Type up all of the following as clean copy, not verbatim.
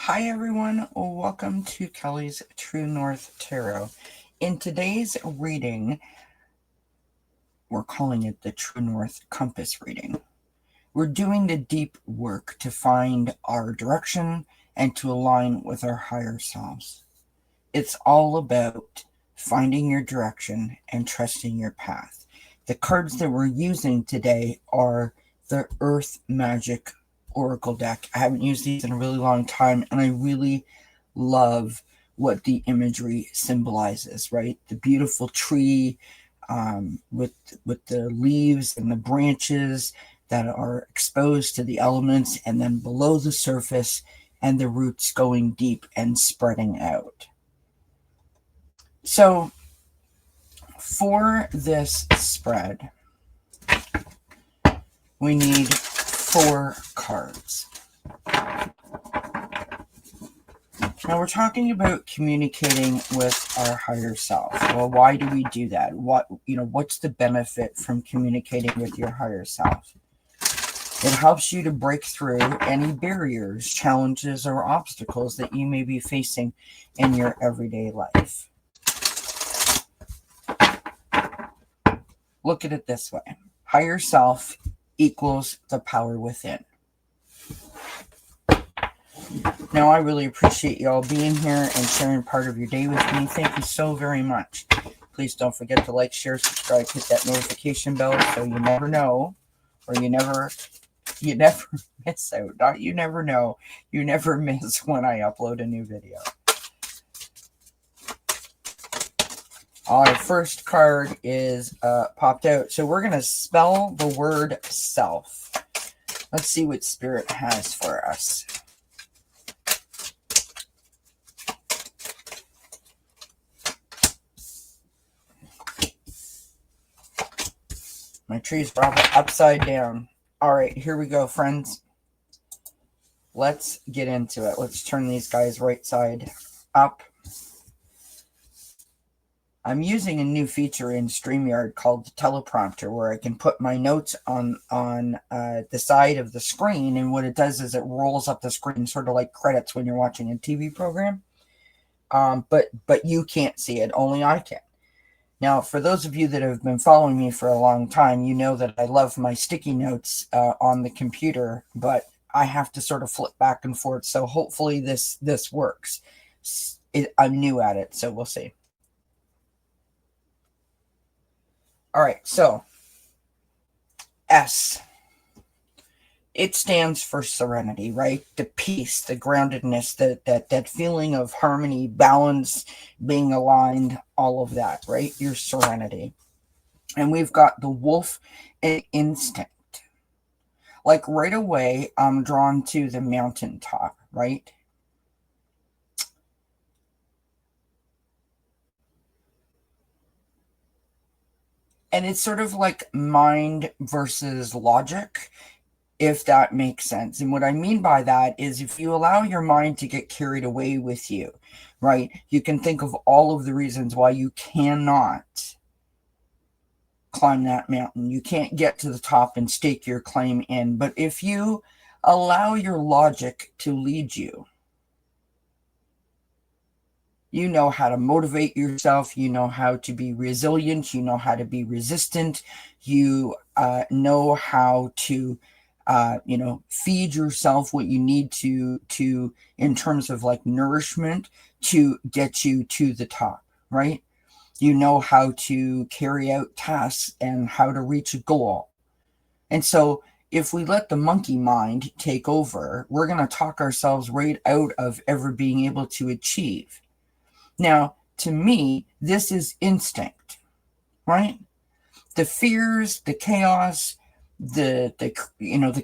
Hi everyone, welcome to Kelly's True North Tarot. In today's reading, we're calling it the True North Compass reading. We're doing the deep work to find our direction and to align with our higher selves. It's all about finding your direction and trusting your path. The cards that we're using today are the Earth Magic Oracle deck. I haven't used these in a really long time, and I really love what the imagery symbolizes, right? The beautiful tree with the leaves and the branches that are exposed to the elements, and then below the surface, and the roots going deep and spreading out. So for this spread, we need 4 cards. Now we're talking about communicating with our higher self. Well, why do we do that? What's the benefit from communicating with your higher self? It helps you to break through any barriers, challenges, or obstacles that you may be facing in your everyday life. Look at it this way. Higher self equals the power within. Now, I really appreciate you all being here and sharing part of your day with me. Thank you so very much. Please don't forget to like, share, subscribe, hit that notification bell so you never know, or you never miss out. Not you never know, you never miss when I upload a new video. Our first card is popped out. So we're going to spell the word self. Let's see what Spirit has for us. My tree's probably upside down. All right, here we go, friends. Let's get into it. Let's turn these guys right side up. I'm using a new feature in StreamYard called the teleprompter, where I can put my notes on the side of the screen, and what it does is it rolls up the screen, sort of like credits when you're watching a TV program. But you can't see it, only I can. Now, for those of you that have been following me for a long time, you know that I love my sticky notes on the computer, but I have to sort of flip back and forth. So hopefully this works. I'm new at it, so we'll see. All right, so S. It stands for serenity, right? The peace, the groundedness, that feeling of harmony, balance, being aligned, all of that, right? Your serenity. And we've got the wolf and instinct. Like right away, I'm drawn to the mountaintop, right? And it's sort of like mind versus logic, if that makes sense. And what I mean by that is if you allow your mind to get carried away with you, right, you can think of all of the reasons why you cannot climb that mountain. You can't get to the top and stake your claim in. But if you allow your logic to lead you, you know how to motivate yourself. You know how to be resilient. You know how to be resistant. You know how to feed yourself what you need to in terms of like nourishment to get you to the top, right? You know how to carry out tasks and how to reach a goal. And so if we let the monkey mind take over, we're going to talk ourselves right out of ever being able to achieve. Now, to me, this is instinct, right? The fears, the chaos, the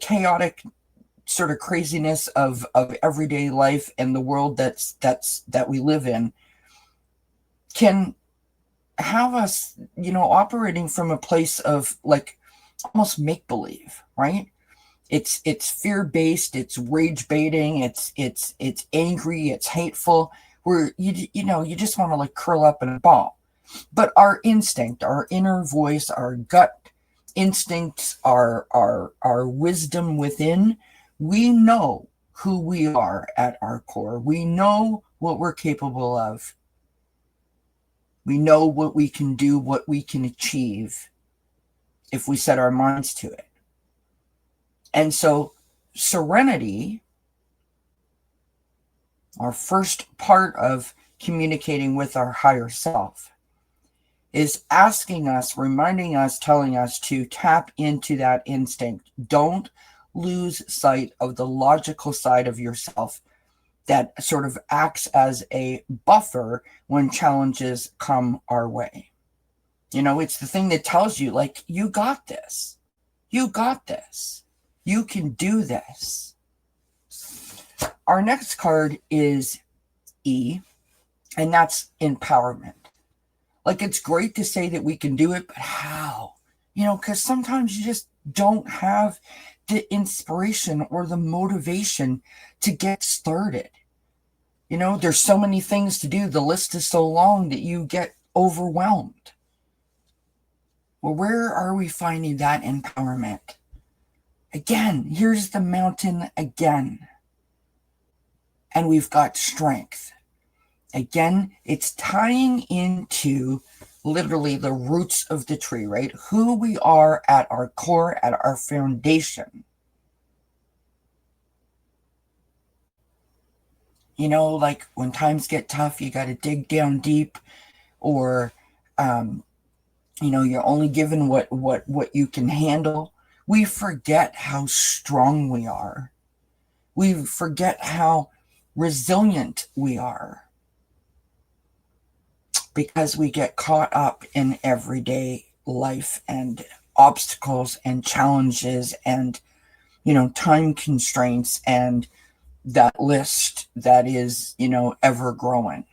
chaotic sort of craziness of everyday life and the world that we live in can have us, operating from a place of like almost make-believe, right? It's fear-based, it's rage-baiting, it's angry, it's hateful, where you just want to like curl up in a ball. But our instinct, our inner voice, our gut instincts, our wisdom within, we know who we are at our core. We know what we're capable of. We know what we can do, what we can achieve if we set our minds to it. And so serenity, our first part of communicating with our higher self, is asking us, reminding us, telling us to tap into that instinct. Don't lose sight of the logical side of yourself that sort of acts as a buffer when challenges come our way. You know, it's the thing that tells you, like, you got this. You got this. You can do this. Our next card is E, and that's empowerment. Like, it's great to say that we can do it, but how? You know, because sometimes you just don't have the inspiration or the motivation to get started. You know, there's so many things to do. The list is so long that you get overwhelmed. Well, where are we finding that empowerment? Again, here's the mountain again. And we've got strength. Again, it's tying into literally the roots of the tree, right? Who we are at our core, at our foundation. You know, like when times get tough, you got to dig down deep, or, you know, you're only given what you can handle. We forget how strong we are. We forget how resilient we are, because we get caught up in everyday life and obstacles and challenges and, you know, time constraints and that list that is, you know, ever growing.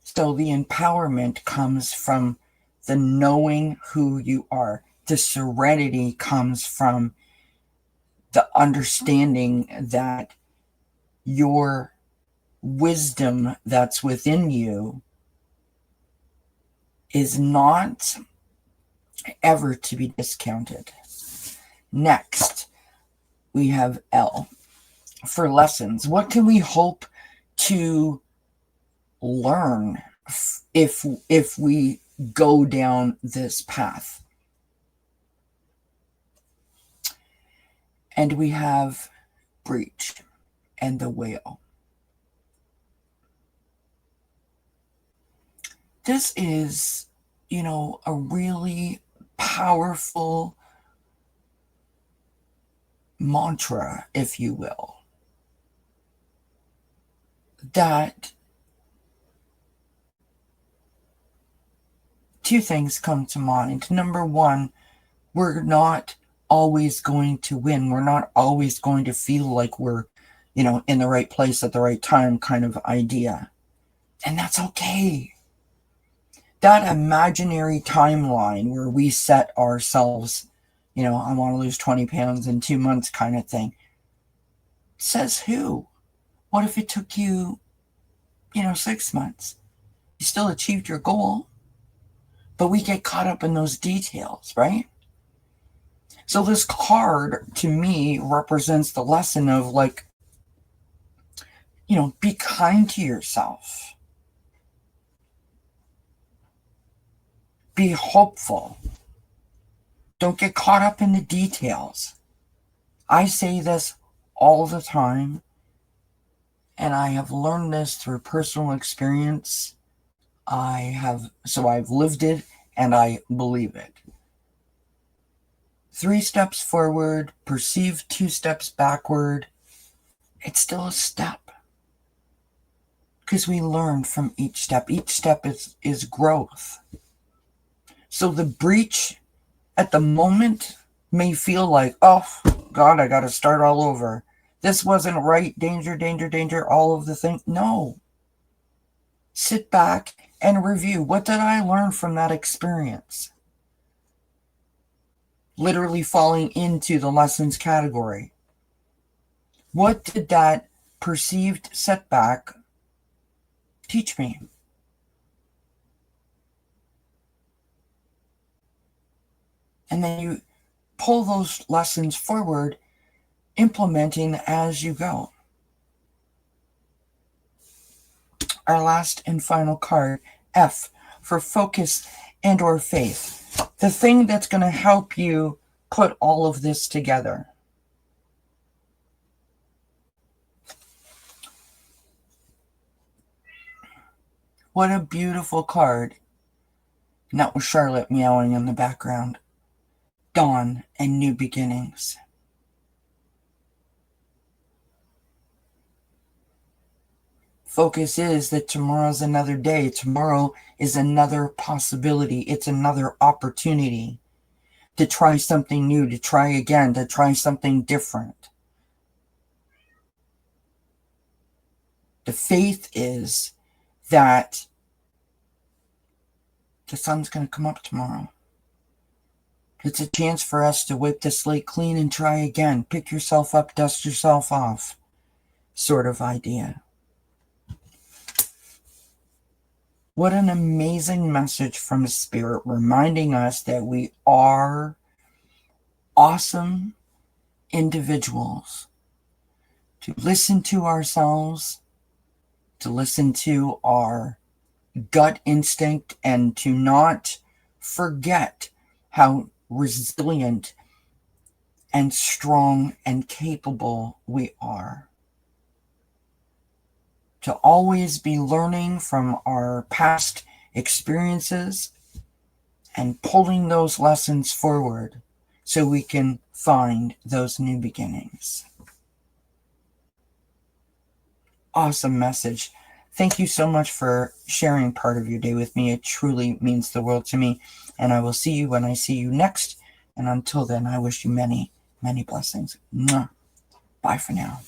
So the empowerment comes from the knowing who you are. The serenity comes from the understanding that your wisdom that's within you is not ever to be discounted. Next, we have L for lessons. What can we hope to learn if we go down this path? And we have breach and the whale. This is, you know, a really powerful mantra, if you will, that two things come to mind. Number one, we're not always going to win. We're not always going to feel like we're, you know, in the right place at the right time kind of idea. And that's okay. That imaginary timeline where we set ourselves, you know, I want to lose 20 pounds in 2 months kind of thing, says who? What if it took you, you know, 6 months? You still achieved your goal, but we get caught up in those details, right? So this card to me represents the lesson of, like, you know, be kind to yourself. Be hopeful. Don't get caught up in the details. I say this all the time, and I have learned this through personal experience. I've lived it, and I believe it. 3 steps forward, perceived 2 steps backward. It's still a step, because we learn from each step. Each step is growth. So the breach at the moment may feel like, oh God, I got to start all over. This wasn't right. Danger, danger, danger. All of the things. No. Sit back and review. What did I learn from that experience? Literally falling into the lessons category. What did that perceived setback teach me? And then you pull those lessons forward, implementing as you go. Our last and final card, F, for focus and or faith. The thing that's going to help you put all of this together. What a beautiful card. And that was Charlotte meowing in the background. Dawn and new beginnings. Focus is that tomorrow's another day. Tomorrow is another possibility. It's another opportunity to try something new, to try again, to try something different. The faith is that the sun's going to come up tomorrow. It's a chance for us to wipe the slate clean and try again. Pick yourself up, dust yourself off, sort of idea. What an amazing message from Spirit, reminding us that we are awesome individuals. To listen to ourselves, to listen to our gut instinct, and to not forget how resilient and strong and capable we are. To always be learning from our past experiences and pulling those lessons forward so we can find those new beginnings. Awesome message. Thank you so much for sharing part of your day with me. It truly means the world to me. And I will see you when I see you next. And until then, I wish you many, many blessings. Mwah. Bye for now.